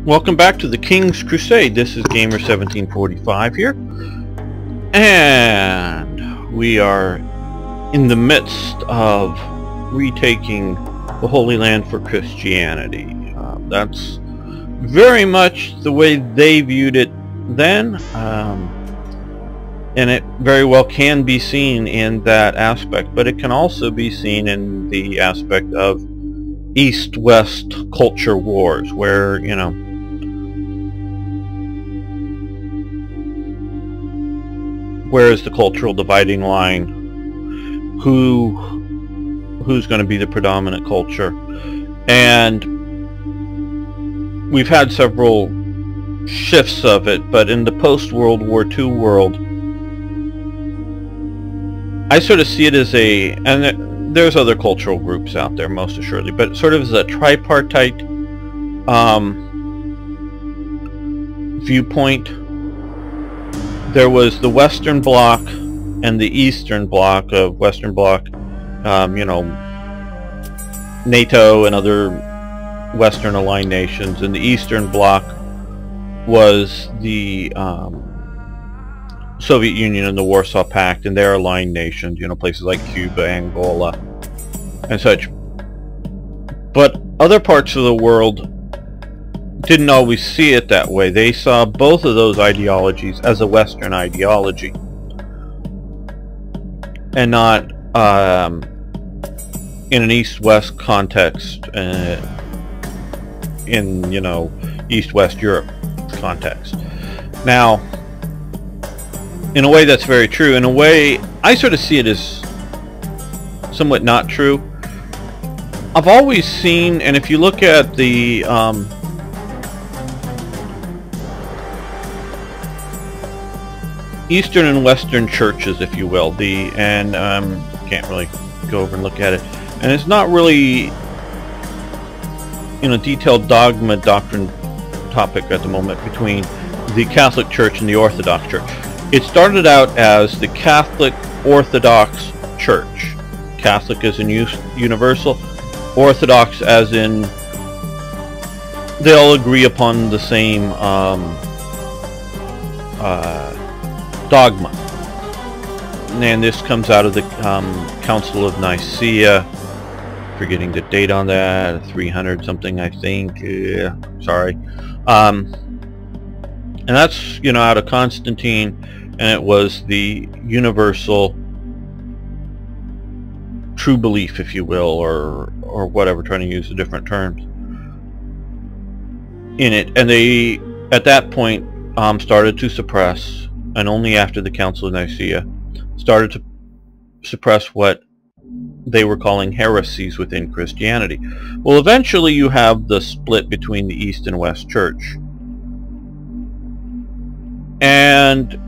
Welcome back to the Kings Crusade. This is Gamer1745 here, and we are in the midst of retaking the Holy Land for Christianity. That's very much the way they viewed it then, and it very well can be seen in that aspect, but it can also be seen in the aspect of East-West culture wars, where, you know, where is the cultural dividing line? Who's going to be the predominant culture? And we've had several shifts of it, but in the post-World War II world, I sort of see it as a, and there's other cultural groups out there most assuredly, but sort of as a tripartite viewpoint. There was the Western Bloc and the Eastern Bloc of Western Bloc, you know, NATO and other Western aligned nations, and the Eastern Bloc was the Soviet Union and the Warsaw Pact and their aligned nations, you know, places like Cuba, Angola, and such. But other parts of the world didn't always see it that way. They saw both of those ideologies as a Western ideology, and not in an East-West context, in, you know, East-West Europe context. Now, in a way that's very true. In a way, I sort of see it as somewhat not true. I've always seen, and if you look at the Eastern and Western churches, if you will, and can't really go over and look at it, and it's not really, you know, detailed dogma doctrine topic at the moment between the Catholic Church and the Orthodox Church. It started out as the Catholic Orthodox Church. Catholic as in universal, Orthodox as in they all agree upon the same dogma. And this comes out of the Council of Nicaea, forgetting the date on that, 300 something I think, sorry. And that's, you know, out of Constantine, and it was the universal true belief, if you will, or whatever, trying to use the different terms in it. And they, at that point, started to suppress, and only after the Council of Nicaea, started to suppress what they were calling heresies within Christianity. Well, eventually you have the split between the East and West Church. And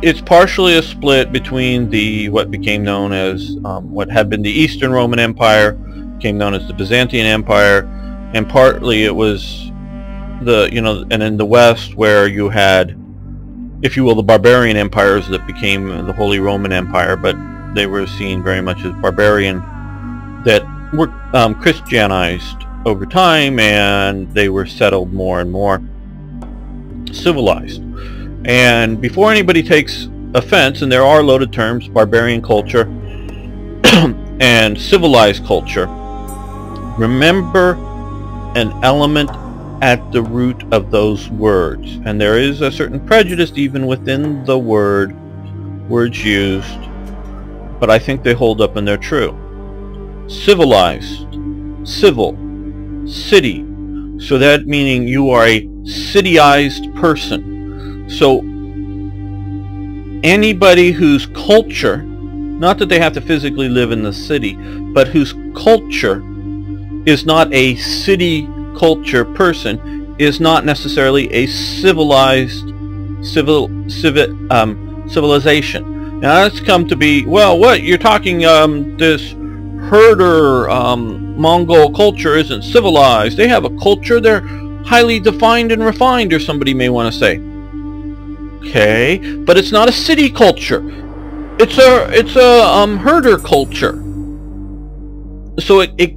it's partially a split between the what became known as what had been the Eastern Roman Empire, became known as the Byzantine Empire, and partly it was the, you know, and in the West where you had, if you will, the barbarian empires that became the Holy Roman Empire, but they were seen very much as barbarian, that were Christianized over time, and they were settled more and more civilized. And before anybody takes offense, and there are loaded terms, barbarian culture and civilized culture, remember an element at the root of those words, and there is a certain prejudice even within the words used, but I think they hold up and they're true. Civilized, civil, city, so that meaning you are a cityized person. So anybody whose culture, not that they have to physically live in the city, but whose culture is not a city culture person, is not necessarily a civilized civilization. Now that's come to be, well, what you're talking, this herder Mongol culture isn't civilized. They have a culture, they're highly defined and refined, or somebody may want to say. Okay, but it's not a city culture. It's a herder culture. So it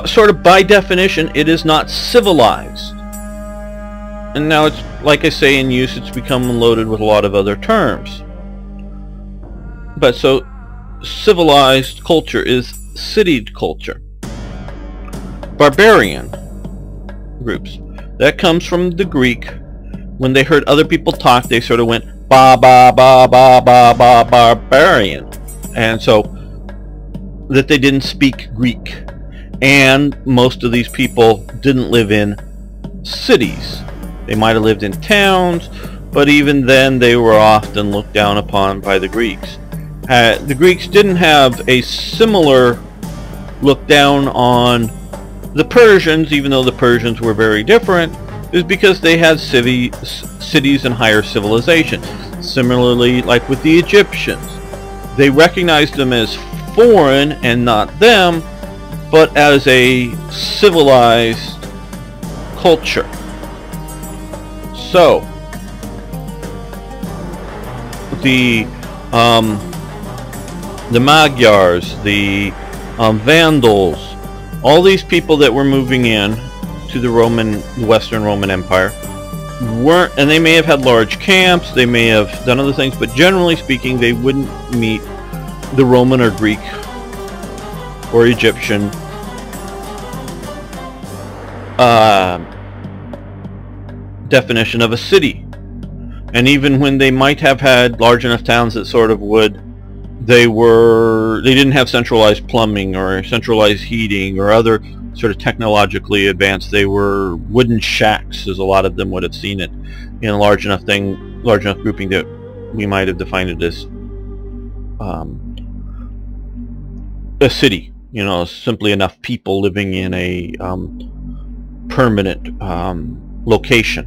sort of by definition, it is not civilized. And now it's, like I say, in use, it's become loaded with a lot of other terms. But so, civilized culture is citied culture. Barbarian groups. That comes from the Greek. When they heard other people talk, they sort of went, ba ba ba ba ba ba barbarian. And so, that they didn't speak Greek. And most of these people didn't live in cities. They might have lived in towns, but even then they were often looked down upon by the Greeks. The Greeks didn't have a similar look down on the Persians, even though the Persians were very different, is because they had cities and higher civilization. Similarly, like with the Egyptians, they recognized them as foreign and not them, but as a civilized culture. So, the Magyars, the Vandals, all these people that were moving in to the Western Roman Empire weren't, and they may have had large camps, they may have done other things, but generally speaking, they wouldn't meet the Roman or Greek or Egyptian definition of a city. And even when they might have had large enough towns that sort of would, they didn't have centralized plumbing or centralized heating or other sort of technologically advanced. They were wooden shacks, as a lot of them would have seen it in a large enough grouping that we might have defined it as a city. You know, simply enough people living in a permanent location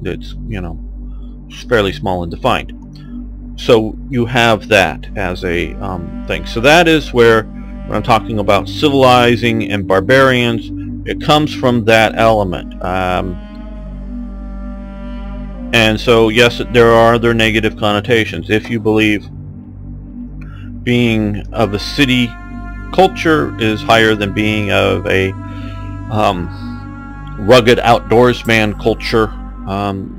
that's, you know, fairly small and defined. So you have that as a thing. So that is where, when I'm talking about civilizing and barbarians, it comes from that element. And so yes, there are other negative connotations. If you believe being of a city culture is higher than being of a rugged outdoorsman culture,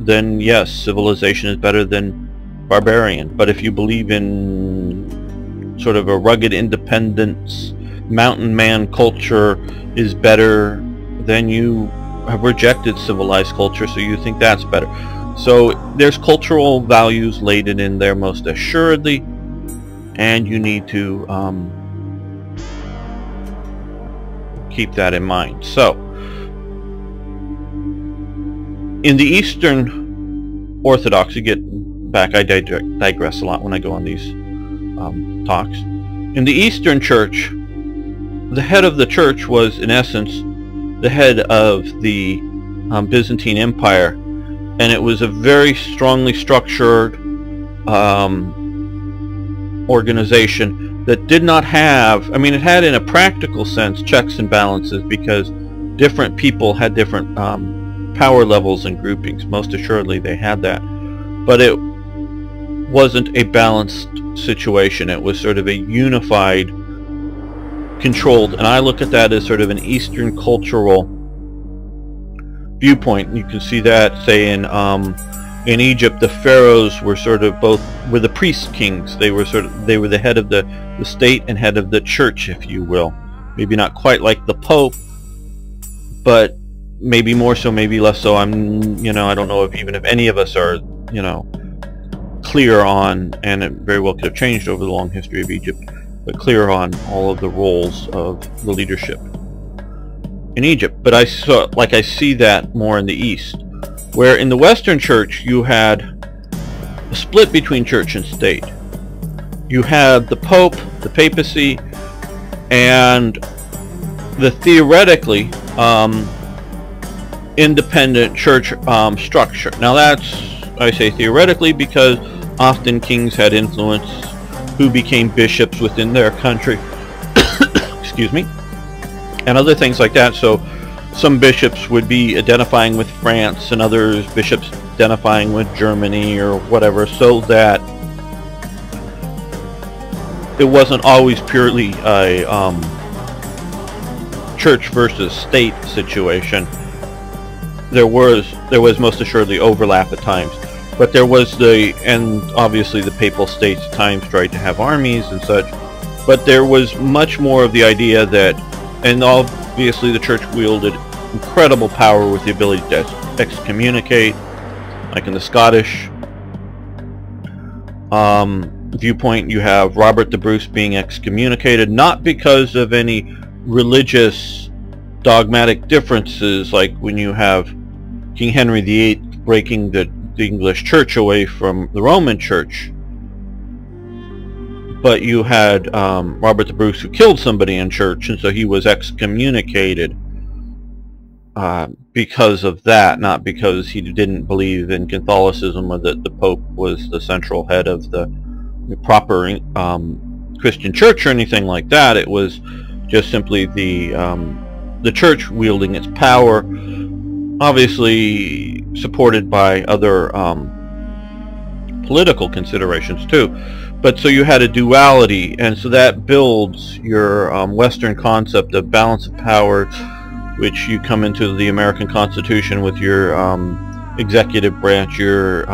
then yes, civilization is better than barbarian. But if you believe in sort of a rugged independence, mountain man culture is better, then you have rejected civilized culture, so you think that's better. So there's cultural values laden in there most assuredly, and you need to keep that in mind. So in the Eastern Orthodoxy, I digress a lot when I go on these talks. In the Eastern Church, the head of the church was, in essence, the head of the Byzantine Empire, and it was a very strongly structured organization that did not have, I mean, it had in a practical sense checks and balances, because different people had different power levels and groupings. Most assuredly they had that, but it wasn't a balanced situation. It was sort of a unified, controlled, and I look at that as sort of an Eastern cultural viewpoint. You can see that, say, in Egypt, the pharaohs were sort of were the priest kings. They were the head of the state and head of the church, if you will. Maybe not quite like the Pope, but maybe more so, maybe less so. I don't know if any of us are, clear on, and it very well could have changed over the long history of Egypt, but clear on all of the roles of the leadership in Egypt. But I see that more in the East, where in the Western Church you had a split between church and state. You had the Pope, the papacy, and the theoretically independent church structure. Now that's, I say theoretically, because often kings had influence who became bishops within their country excuse me, and other things like that. So some bishops would be identifying with France and others bishops identifying with Germany or whatever, so that it wasn't always purely a church versus state situation. there was most assuredly overlap at times, but there was and obviously the Papal States at times tried to have armies and such, but there was much more of the idea that, and obviously the Church wielded incredible power with the ability to excommunicate, like in the Scottish viewpoint. You have Robert the Bruce being excommunicated, not because of any religious dogmatic differences, like when you have King Henry VIII breaking the English Church away from the Roman Church, but you had Robert the Bruce who killed somebody in church, and so he was excommunicated because of that, not because he didn't believe in Catholicism or that the Pope was the central head of the proper Christian Church or anything like that. It was just simply the Church wielding its power, obviously supported by other political considerations too. But so you had a duality, and so that builds your Western concept of balance of power, which you come into the American Constitution with your executive branch, your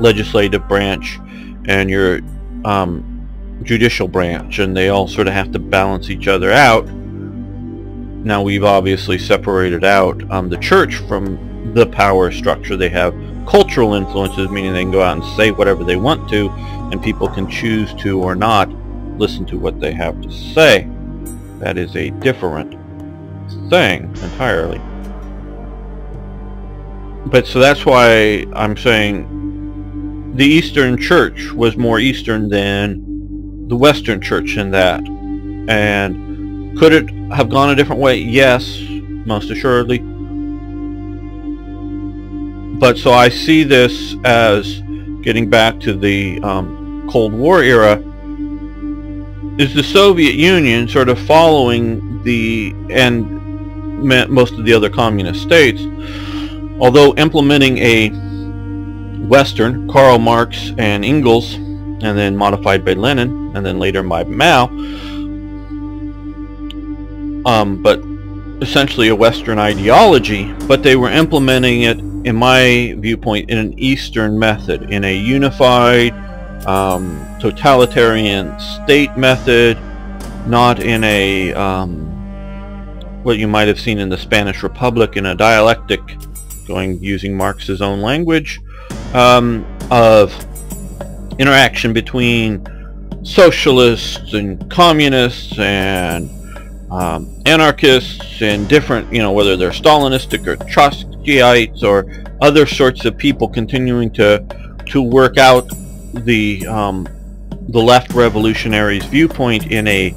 legislative branch, and your judicial branch, and they all sort of have to balance each other out. Now we've obviously separated out the Church from the power structure. They have cultural influences, meaning they can go out and say whatever they want to, and people can choose to or not listen to what they have to say. That is a different thing entirely. But so that's why I'm saying the Eastern Church was more Eastern than the Western Church in that. And could it have gone a different way? Yes, most assuredly. But so I see this as, getting back to the Cold War era, is the Soviet Union sort of following and most of the other communist states, although implementing a Western, Karl Marx and Engels, and then modified by Lenin, and then later by Mao, but essentially a Western ideology, but they were implementing it, in my viewpoint, in an Eastern method, in a unified totalitarian state method, not in a what you might have seen in the Spanish Republic, in a dialectic, using Marx's own language, of interaction between socialists and communists and anarchists and different, whether they're Stalinistic or Trotskyites or other sorts of people, continuing to work out the left revolutionaries' viewpoint in a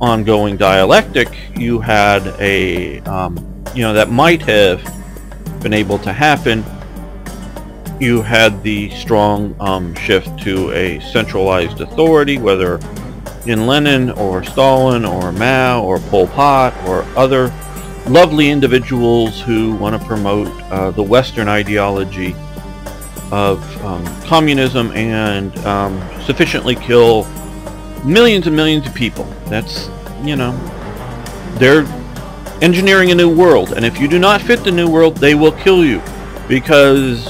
ongoing dialectic. You had a that might have been able to happen. You had the strong shift to a centralized authority, whether in Lenin or Stalin or Mao or Pol Pot or other lovely individuals who want to promote the Western ideology of communism and sufficiently kill millions and millions of people. That's, they're engineering a new world, and if you do not fit the new world, they will kill you, because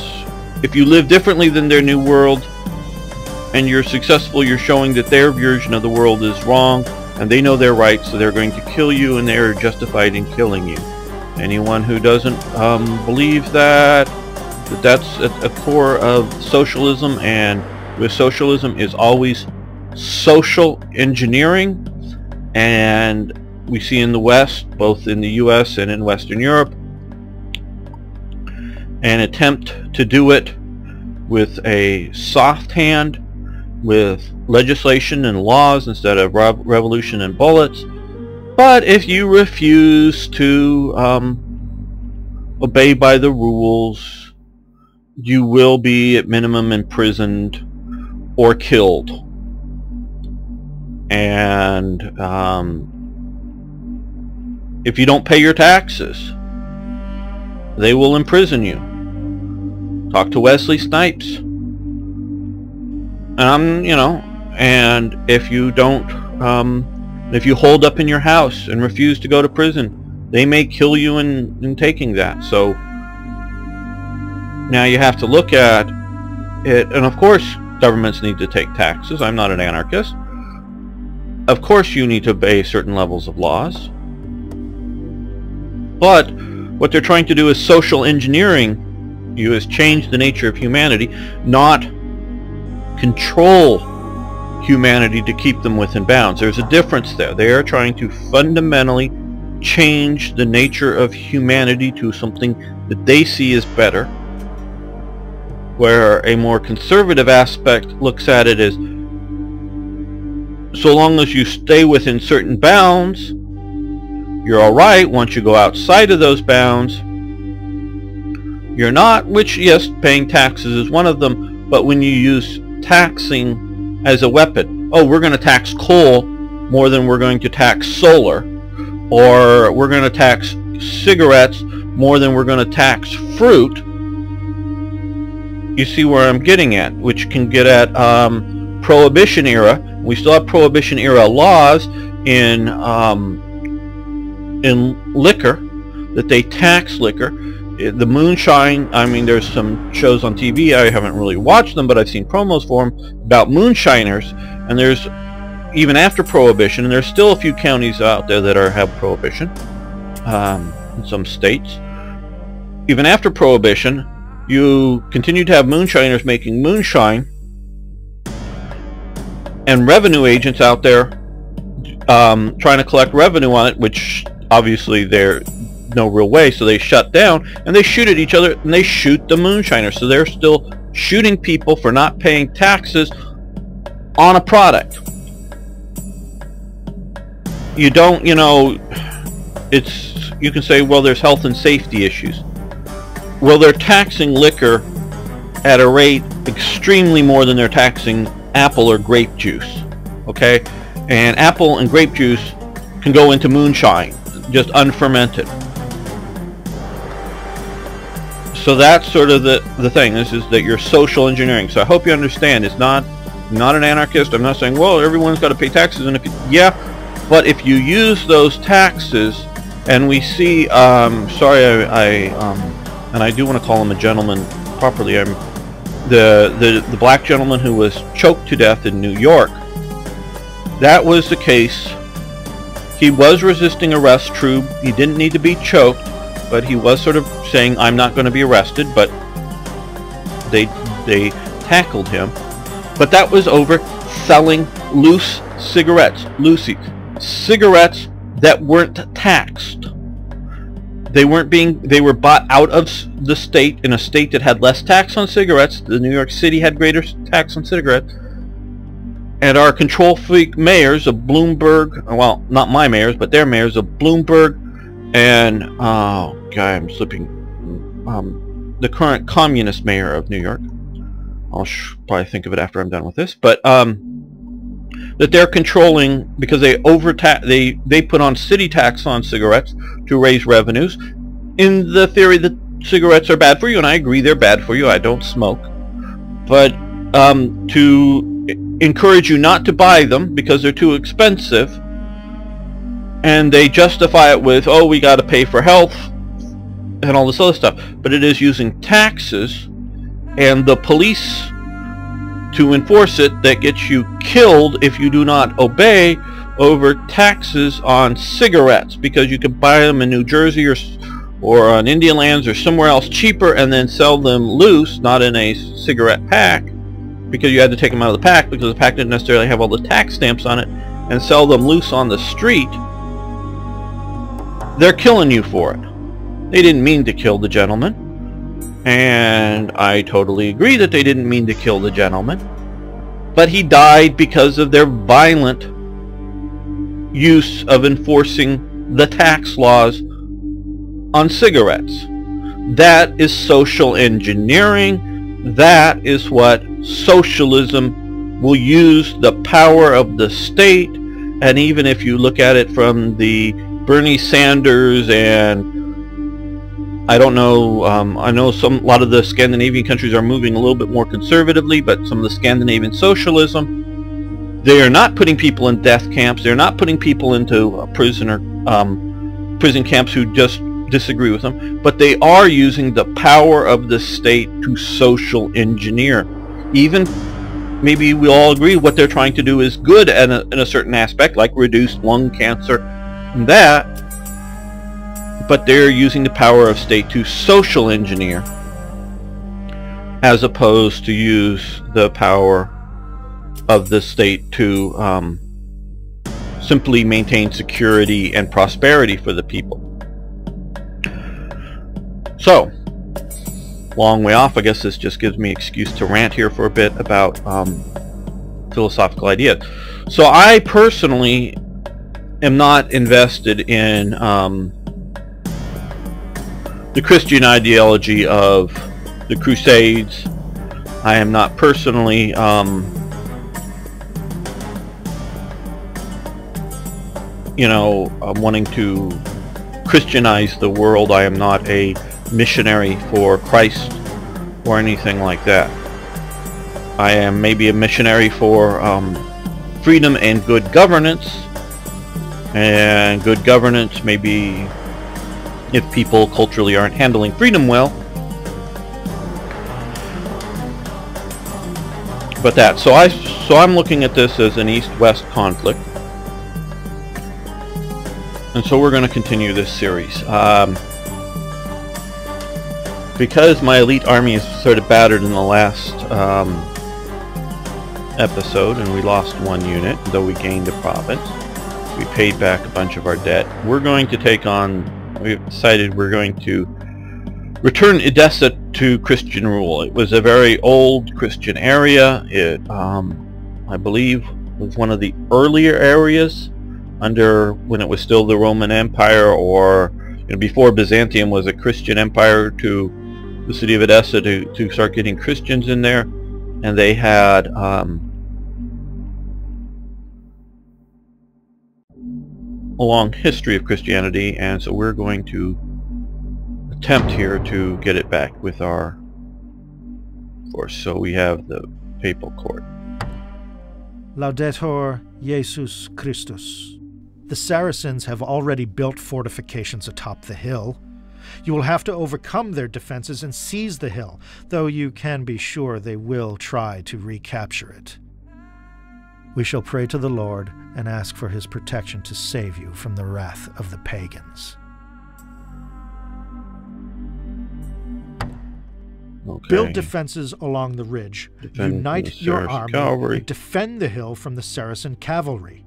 if you live differently than their new world and you're successful, you're showing that their version of the world is wrong, and they know they're right, so they're going to kill you, and they're justified in killing you. Anyone who doesn't believe that's at the core of socialism, and with socialism is always social engineering, and we see in the West, both in the US and in Western Europe, an attempt to do it with a soft hand, with legislation and laws instead of revolution and bullets. But if you refuse to obey by the rules, you will be at minimum imprisoned or killed. And if you don't pay your taxes, they will imprison you. Talk to Wesley Snipes. And if you don't, if you hold up in your house and refuse to go to prison, They may kill you in taking that. So now you have to look at it, and of course governments need to take taxes. I'm not an anarchist. Of course you need to obey certain levels of laws. But what they're trying to do is social engineering you, is change the nature of humanity, not control humanity to keep them within bounds. There's a difference there. They are trying to fundamentally change the nature of humanity to something that they see as better, where a more conservative aspect looks at it as, so long as you stay within certain bounds, you're alright. Once you go outside of those bounds, you're not. Which, yes, paying taxes is one of them, but when you use taxing as a weapon, oh, we're going to tax coal more than we're going to tax solar, or we're going to tax cigarettes more than we're going to tax fruit, you see where I'm getting at, which can get at Prohibition era. We still have Prohibition era laws in liquor, that they tax liquor. The moonshine, I mean, there's some shows on TV, I haven't really watched them, but I've seen promos for them about moonshiners, and there's, even after Prohibition, and there's still a few counties out there that have Prohibition, in some states. Even after Prohibition, you continue to have moonshiners making moonshine, and revenue agents out there trying to collect revenue on it, which obviously they're no real way, so they shut down, and they shoot at each other, and they shoot the moonshiners. So they're still shooting people for not paying taxes on a product. You don't, you know, it's, you can say, well, there's health and safety issues. Well, they're taxing liquor at a rate extremely more than they're taxing apple or grape juice, okay? And apple and grape juice can go into moonshine, just unfermented. So that's sort of the thing. This is that you're social engineering. So I hope you understand. It's not, I'm not an anarchist. I'm not saying, well, everyone's got to pay taxes, and if you, yeah, but if you use those taxes, and we see, sorry, and I do want to call him a gentleman properly. The black gentleman who was choked to death in New York. That was the case. He was resisting arrest, true. He didn't need to be choked, but he was sort of saying, I'm not going to be arrested, but they tackled him. But that was over selling loose cigarettes, cigarettes that weren't taxed. They were bought out of the state, in a state that had less tax on cigarettes. The New York City had greater tax on cigarettes. And our control freak mayors of Bloomberg, well, not my mayors, but their mayors of Bloomberg and, oh, God, I'm slipping, the current communist mayor of New York. I'll probably think of it after I'm done with this. But, that they're controlling, because they put on city tax on cigarettes to raise revenues, in the theory that cigarettes are bad for you, and I agree they're bad for you. I don't smoke, but to encourage you not to buy them because they're too expensive, and they justify it with, oh, we got to pay for health and all this other stuff. But it is using taxes and the police to enforce it that gets you killed if you do not obey, over taxes on cigarettes, because you could buy them in New Jersey or on Indian lands or somewhere else cheaper, and then sell them loose, not in a cigarette pack, because you had to take them out of the pack because the pack didn't necessarily have all the tax stamps on it, and sell them loose on the street. They're killing you for it. They didn't mean to kill the gentleman. And I totally agree that they didn't mean to kill the gentleman, but he died because of their violent use of enforcing the tax laws on cigarettes. That is social engineering. That is what socialism will use, the power of the state. And even if you look at it from the Bernie Sanders and I don't know, I know a lot of the Scandinavian countries are moving a little bit more conservatively, but some of the Scandinavian socialism, they are not putting people in death camps. They're not putting people into prison prison camps who just disagree with them, but they are using the power of the state to social engineer. Even maybe we all agree what they're trying to do is good in a certain aspect, like reduce lung cancer and that, but they're using the power of state to social engineer as opposed to use the power of the state to simply maintain security and prosperity for the people. So, long way off. I guess this just gives me an excuse to rant here for a bit about philosophical ideas. So I personally am not invested in the Christian ideology of the Crusades. I am not personally wanting to Christianize the world. I am not a missionary for Christ or anything like that. I am maybe a missionary for freedom and good governance, and good governance maybe if people culturally aren't handling freedom well. But that, so I'm looking at this as an East-West conflict, and so we're going to continue this series. Because my elite army is sort of battered in the last episode, and we lost one unit, though we gained a province. We paid back a bunch of our debt. We're going to take on, we've decided we're going to return Edessa to Christian rule. It was a very old Christian area. It, I believe, was one of the earlier areas under when it was still the Roman Empire, or before Byzantium was a Christian empire, to the city of Edessa to start getting Christians in there. And they had a long history of Christianity, and so we're going to attempt here to get it back with our force. So we have the papal court. Laudetur Jesus Christus. The Saracens have already built fortifications atop the hill. You will have to overcome their defenses and seize the hill, though you can be sure they will try to recapture it. We shall pray to the Lord and ask for his protection to save you from the wrath of the pagans. Okay. Build defenses along the ridge. Unite your army and defend the hill from the Saracen cavalry.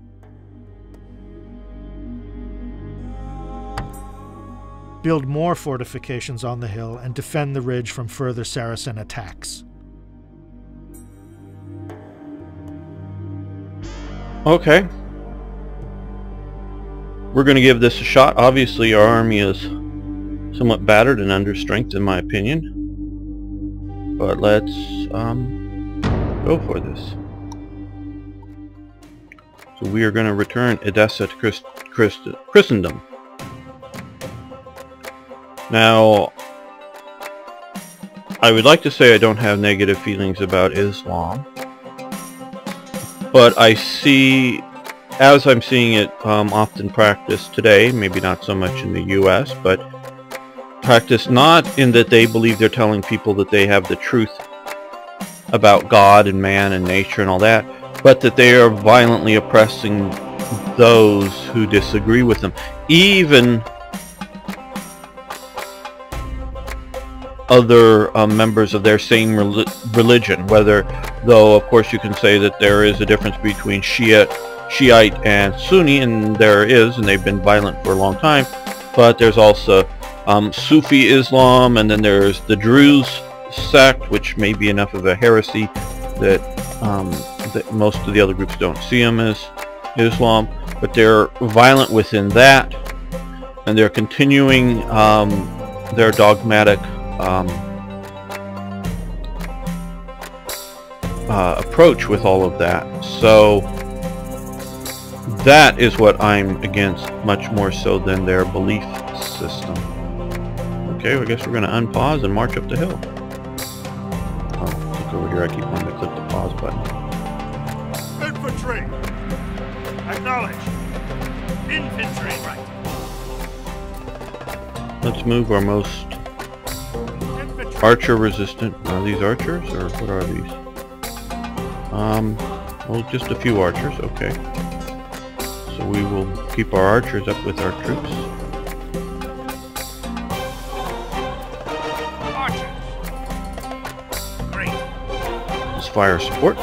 Build more fortifications on the hill and defend the ridge from further Saracen attacks. Okay. We're going to give this a shot. Obviously our army is somewhat battered and under strength in my opinion. But let's go for this. So we are going to return Edessa to Christendom. Now, I would like to say I don't have negative feelings about Islam, but I see, as I'm seeing it often practiced today, maybe not so much in the US, but practiced not in that they believe they're telling people that they have the truth about God and man and nature and all that, but that they are violently oppressing those who disagree with them. Even other members of their same religion, though of course you can say that there is a difference between Shiite and Sunni, and there is, and they've been violent for a long time, but there's also Sufi Islam, and then there's the Druze sect, which may be enough of a heresy that, that most of the other groups don't see them as Islam, but they're violent within that, and they're continuing their dogmatic approach with all of that. So that is what I'm against, much more so than their belief system. Okay, well, I guess we're going to unpause and march up the hill. Oh, look over here, I keep wanting to click the pause button. Infantry! Acknowledge! Infantry! Right. Let's move our most archer resistant. Are these archers or what are these? Well, just a few archers. Okay. So we will keep our archers up with our troops. Archers. Great. This fire support.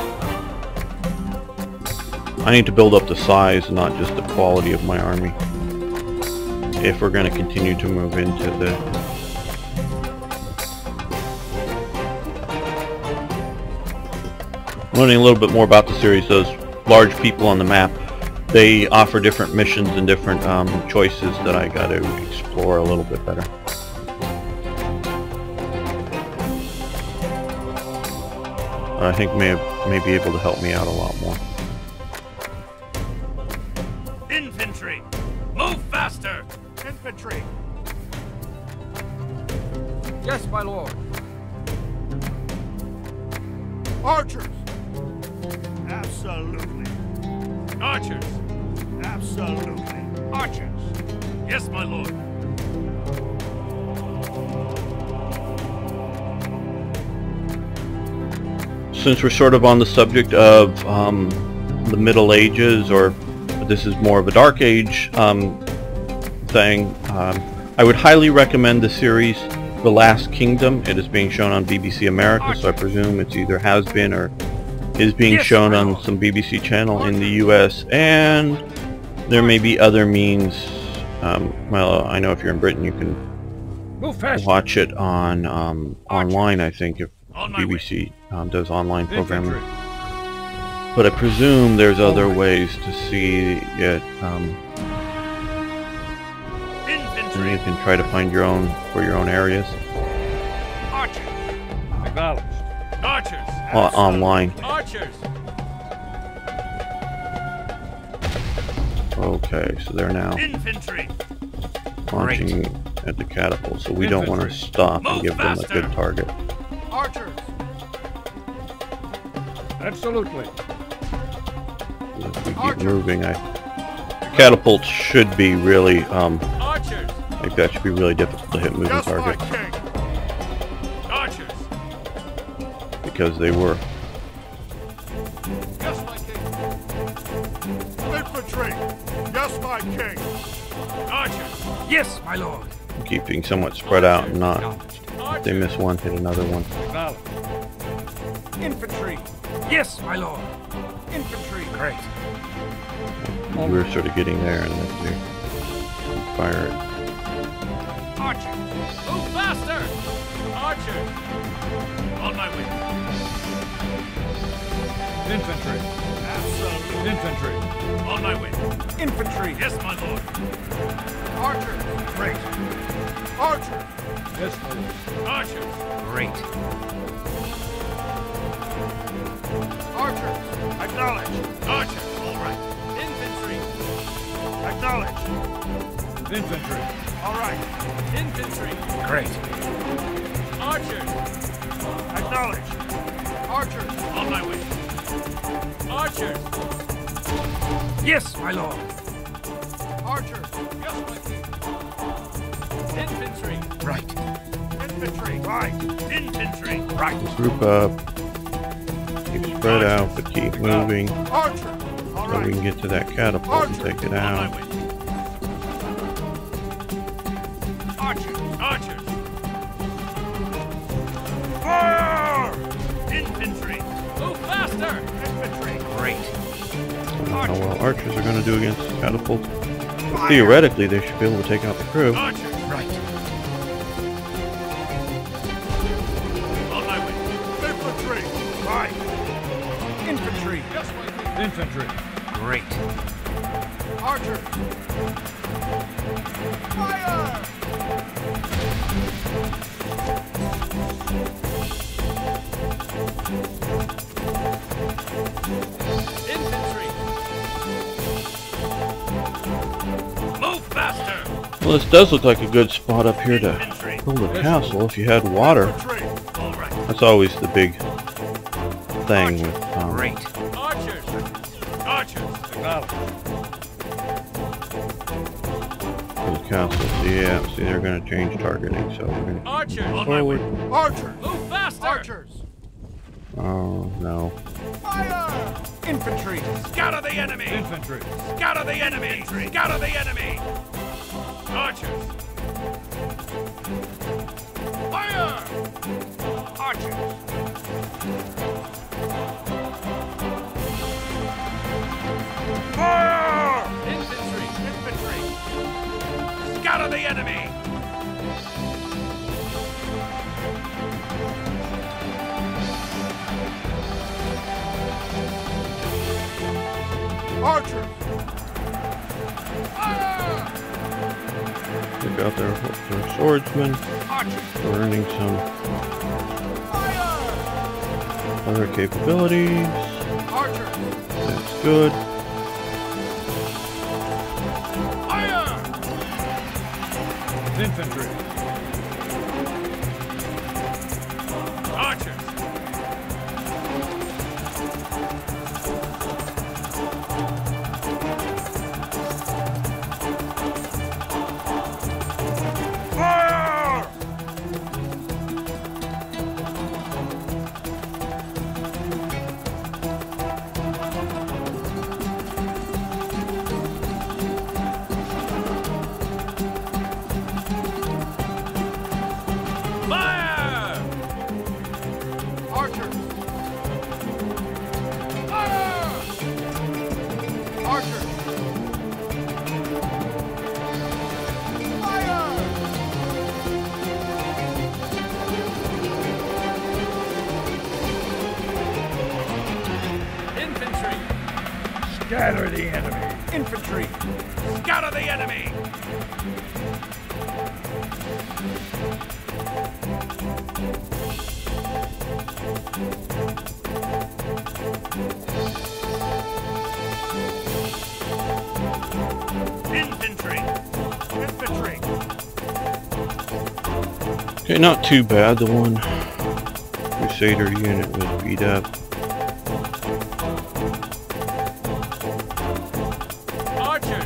I need to build up the size, not just the quality of my army, if we're going to continue to move into the learning a little bit more about the series. Those large people on the map, they offer different missions and different choices that I got to explore a little bit better. I think may be able to help me out a lot more. Infantry, move faster! Infantry! Yes, my lord. Archers! Absolutely. Archers! Absolutely. Archers! Yes, my lord. Since we're sort of on the subject of the Middle Ages, or this is more of a Dark Age thing, I would highly recommend the series The Last Kingdom. It is being shown on BBC America, so I presume it's either has been or is being shown on some BBC channel in the US, and there may be other means. Well, I know if you're in Britain you can watch it on online, I think, if BBC does online programming. But I presume there's other ways to see it. And you can try to find your own for your own areas. Archers! Acknowledged. Archers! Online. Archers! Okay, so they're now Infantry! launching at the catapult, so we don't want to stop and give them a good target. Archers! Absolutely. If we keep moving, catapults should be really, Archers! I think that should be really difficult to hit moving Yes, my targets, king! Archers! because they were. Yes, my king! Infantry! Yes, my king! Archers! Yes, my lord! Keeping somewhat spread out and not. If they miss one, hit another one. Acknowledged. Infantry! Yes, my lord! Infantry! Great! We were sort of getting there, and then they fire it. Archers! Move faster! Archers! On my way! Infantry. Absolutely! Infantry. On my way! Infantry! Yes, my lord! Archers! Great! Archers! Yes, my lord. Archers! Great! Archers! Acknowledge! Archers! All right! Infantry! Acknowledge! Infantry. All right! Infantry! Great! Archers! Acknowledge! Archers! On my way! Archers! Yes, my lord! Archers! Yes, my king! Infantry! Right! Infantry! Right! Infantry! Right! Let's group up. Keep spread out, but keep moving. Archer! All So right! we can get to that catapult and take it On out. my way! Archers! Archers! Fire! Infantry! Move faster! Infantry! Great! How well archers are going to do against catapults. But theoretically, they should be able to take out the crew. Archers! Right! On my way! Infantry! Right! Infantry! Yes, my king! Infantry. Great! Archers! Fire! Infantry! Move faster! Well, this does look like a good spot up here to Infantry! build a castle if you had water. Infantry! All right! That's always the big thing with Great! Archers! Archers! Acknowledged. with castle. Yeah, see, they're going to change targeting, so we're going to Archers! forward. Archers! Move faster! Archers! Oh, no. Fire! Infantry! Scatter the enemy! Infantry. Scatter the enemy! Scatter the enemy! Archers! Fire! Archers! Fire! Infantry! Infantry! Scatter the enemy! Archers! Fire! They got their swordsmen. Archers! We're earning some Fire! other capabilities. Archers! That's good. Fire! Infantry. Archers! Fire! Fire! Archers! Fire! Archers! Fire! Infantry! Scatter the enemy. Infantry! Scatter the enemy! Infantry! Infantry! Okay, not too bad. The one Crusader unit was beat up. Archers!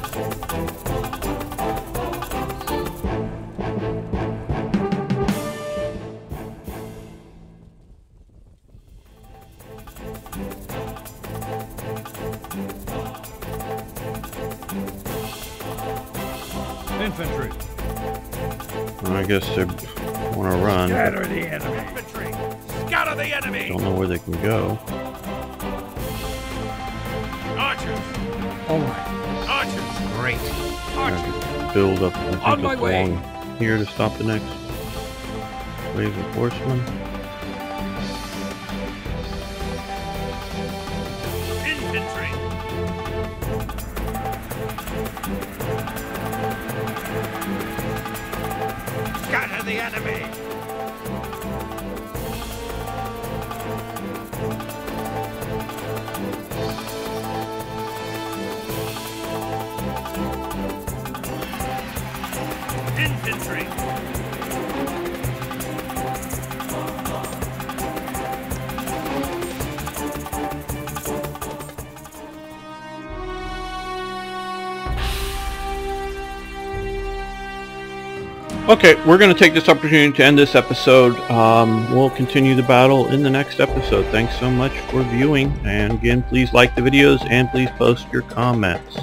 Infantry. I guess they want to run. Scatter the enemy. Infantry! Scatter the enemy! Don't know where they can go. Archers! All right. Archers! Great! Archers! Build up. I think On my it's way. along here to stop the next wave of horsemen. Infantry! Scatter the enemy! Infantry! Okay, we're going to take this opportunity to end this episode. We'll continue the battle in the next episode. Thanks so much for viewing, and again, please like the videos and please post your comments.